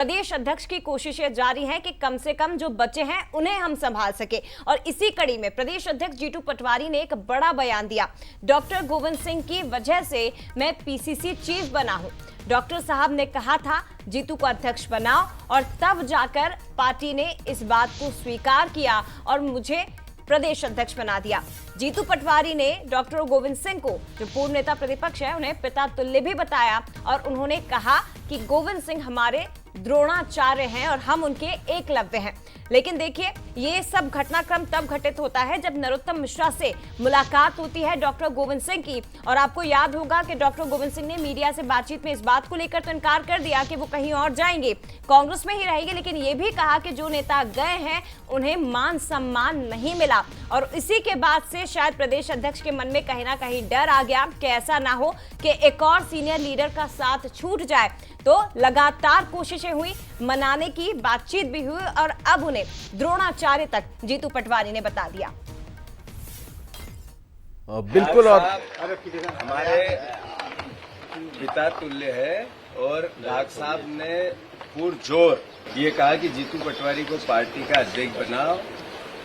प्रदेश अध्यक्ष की कोशिशें जारी हैं कि कम से कम जो बचे हैं उन्हें हम संभाल सके। और इसी कड़ी में प्रदेश अध्यक्ष जीतू पटवारी ने एक बड़ा बयान दिया। डॉक्टर गोविंद सिंह की वजह से मैं पीसीसी चीफ बना हूं। डॉक्टर साहब ने कहा था जीतू को अध्यक्ष बनाओ, और तब जाकर पार्टी ने इस बात को स्वीकार किया और मुझे प्रदेश अध्यक्ष बना दिया। जीतू पटवारी ने डॉक्टर गोविंद सिंह को, जो पूर्व नेता प्रतिपक्ष है, उन्हें पिता तुल्य भी बताया, और उन्होंने कहा कि गोविंद सिंह हमारे द्रोणाचार्य हैं और हम उनके एकलव्य हैं। लेकिन देखिए, ये सब घटनाक्रम तब घटित होता है जब नरोत्तम मिश्रा से मुलाकात होती है डॉक्टर गोविंद सिंह की। और आपको याद होगा कि डॉक्टर गोविंद सिंह ने मीडिया से बातचीत में इस बात को लेकर तो इनकार कर दिया कि वो कहीं और जाएंगे, कांग्रेस में ही रहेंगे, लेकिन ये भी कहा कि जो नेता गए हैं उन्हें मान सम्मान नहीं मिला। और इसी के बाद से शायद प्रदेश अध्यक्ष के मन में कहीं ना कहीं डर आ गया कि ऐसा ना हो कि एक और सीनियर लीडर का साथ छूट जाए। तो लगातार कोशिशें हुई, मनाने की बातचीत भी हुई, और अब उन्हें द्रोणाचार्य तक जीतू पटवारी ने बता दिया। बिल्कुल, और हमारे पिता तुल्य है, और डॉक्टर साहब ने पुरजोर ये कहा कि जीतू पटवारी को पार्टी का अध्यक्ष बनाओ।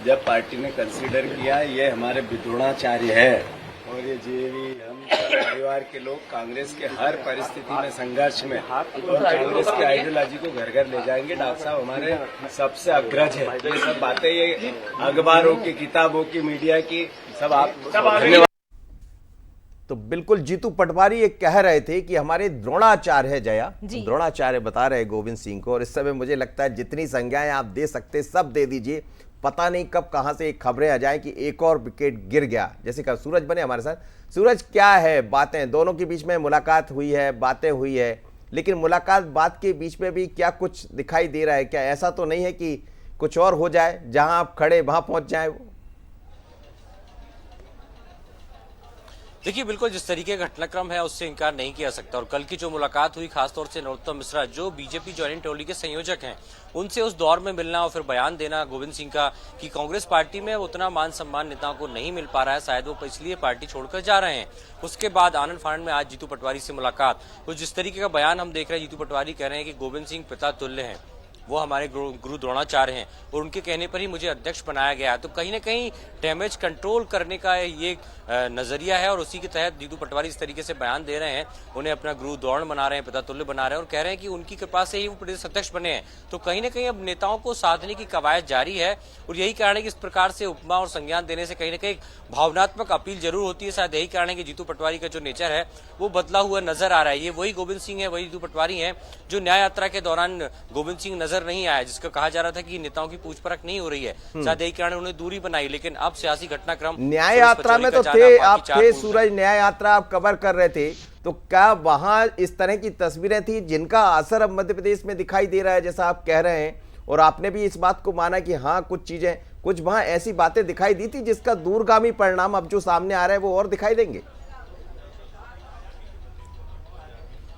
जब पार्टी ने कंसीडर किया, ये हमारे द्रोणाचार्य है, और ये जेवी हम परिवार के लोग कांग्रेस के हर परिस्थिति में संघर्ष में कांग्रेस की आइडियोलॉजी को घर घर ले जाएंगे। डॉक्टर साहब हमारे सबसे अग्रज है। ये सब बातें ये अखबारों की, किताबों की, मीडिया की, सब आप धन्यवाद। तो बिल्कुल जीतू पटवारी ये कह रहे थे कि हमारे द्रोणाचार्य है जया, द्रोणाचार्य बता रहे गोविंद सिंह को। और इस समय मुझे लगता है जितनी संज्ञाएं आप दे सकते सब दे दीजिए। पता नहीं कब कहां से खबरें आ जाएं कि एक और विकेट गिर गया। जैसे कहा सूरज बने हमारे साथ। सूरज, क्या है बातें? दोनों के बीच में मुलाकात हुई है, बातें हुई है, लेकिन मुलाकात बात के बीच में भी क्या कुछ दिखाई दे रहा है? क्या ऐसा तो नहीं है कि कुछ और हो जाए, जहां आप खड़े वहां पहुंच जाए वो? देखिए, बिल्कुल जिस तरीके का घटनाक्रम है उससे इनकार नहीं किया सकता। और कल की जो मुलाकात हुई, खासतौर से नरोत्तम मिश्रा जो बीजेपी ज्वाइनिंग टोली के संयोजक हैं, उनसे उस दौर में मिलना और फिर बयान देना गोविंद सिंह का कि कांग्रेस पार्टी में उतना मान सम्मान नेताओं को नहीं मिल पा रहा है, शायद वो इसलिए पार्टी छोड़कर जा रहे हैं। उसके बाद आनंद फानंद में आज जीतू पटवारी से मुलाकात, तो जिस तरीके का बयान हम देख रहे हैं, जीतू पटवारी कह रहे हैं कि गोविंद सिंह पिता तुल्य हैं, वो हमारे गुरु द्रोणाचार्य हैं, और उनके कहने पर ही मुझे अध्यक्ष बनाया गया है। तो कहीं ना कहीं डैमेज कंट्रोल करने का ये नजरिया है, और उसी के तहत जीतू पटवारी इस तरीके से बयान दे रहे हैं, उन्हें अपना गुरु द्रोण बना रहे हैं, पिता तुल्य बना रहे हैं, और कह रहे हैं कि उनकी कृपा से ही वो प्रदेश अध्यक्ष बने हैं। तो कहीं ना कहीं अब नेताओं को साधने की कवायद जारी है, और यही कारण है कि इस प्रकार से उपमा और संज्ञान देने से कहीं ना कहीं भावनात्मक अपील जरूर होती है। शायद यही कारण है कि जीतू पटवारी का जो नेचर है वो बदला हुआ नजर आ रहा है। ये वही गोविंद सिंह है, वही जीतू पटवारी है जो न्याय यात्रा के दौरान गोविंद सिंह नजर नहीं आया, जिसका कहा जा रहा था कि नेताओं की पूछ परख नहीं हो रही है। शायद यही कारण उन्होंने दूरी बनाई। लेकिन अब सियासी घटनाक्रम, न्याय यात्रा में तो थे आप, थे सूरज, न्याय यात्रा आप कवर कर रहे थे, तो क्या वहां इस तरह की तस्वीरें थी जिनका असर अब मध्य प्रदेश में दिखाई दे रहा है, जैसा आप कह रहे हैं? और आपने भी इस बात को माना कि हाँ, कुछ चीजें, कुछ वहां ऐसी बातें दिखाई दी थी जिसका दूरगामी परिणाम अब जो सामने आ रहा है वो और दिखाई देंगे?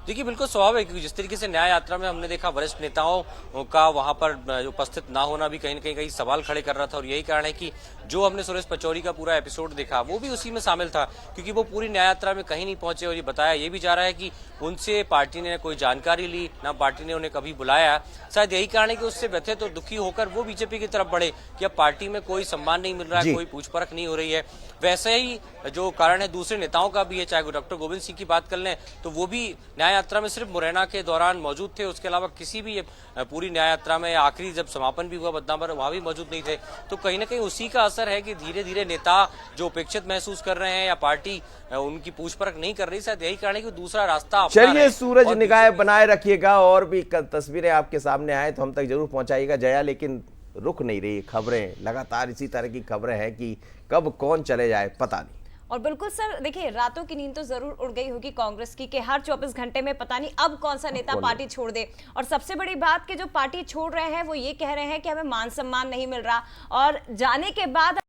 देखिए, बिल्कुल स्वाभाविक, जिस तरीके से न्याय यात्रा में हमने देखा वरिष्ठ नेताओं का वहां पर उपस्थित ना होना भी कहीं न कहीं सवाल खड़े कर रहा था। और यही कारण है कि जो हमने सुरेश पचौरी का पूरा एपिसोड देखा वो भी उसी में शामिल था, क्योंकि वो पूरी न्याय यात्रा में कहीं नहीं पहुंचे। और ये बताया ये भी जा रहा है कि उनसे पार्टी ने कोई जानकारी ली ना, पार्टी ने उन्हें कभी बुलाया। शायद यही कारण है कि उससे व्यथित और दुखी होकर वो बीजेपी की तरफ बढ़े कि अब पार्टी में कोई सम्मान नहीं मिल रहा है, कोई पूछ परख नहीं हो रही है। वैसे ही जो कारण है दूसरे नेताओं का भी है, चाहे डॉक्टर गोविंद सिंह की बात कर लें तो वो भी न्याय यात्रा में सिर्फ मुरैना के दौरान मौजूद थे, उसके अलावा किसी भी पूरी न्याय यात्रा में आखिरी जब समापन भी हुआ बदनाम पर, वहां भी मौजूद नहीं थे। तो कहीं ना कहीं उसी का असर है कि धीरे धीरे नेता जो उपेक्षित महसूस कर रहे हैं या पार्टी उनकी पूछ परख नहीं कर रही, शायद यही कारण है कि दूसरा रास्ता। चलिए सूरज, निगाह बनाए रखिएगा, और भी तस्वीरें आपके सामने आए तो हम तक जरूर पहुंचाइएगा जया। लेकिन रुक नहीं रही खबरें, लगातार इसी तरह की खबरें हैं कि कब कौन चले जाए पता नहीं। और बिल्कुल सर, देखिए, रातों की नींद तो जरूर उड़ गई होगी कांग्रेस की कि हर 24 घंटे में पता नहीं अब कौन सा नेता पार्टी छोड़ दे। और सबसे बड़ी बात कि जो पार्टी छोड़ रहे हैं वो ये कह रहे हैं कि हमें मान सम्मान नहीं मिल रहा, और जाने के बाद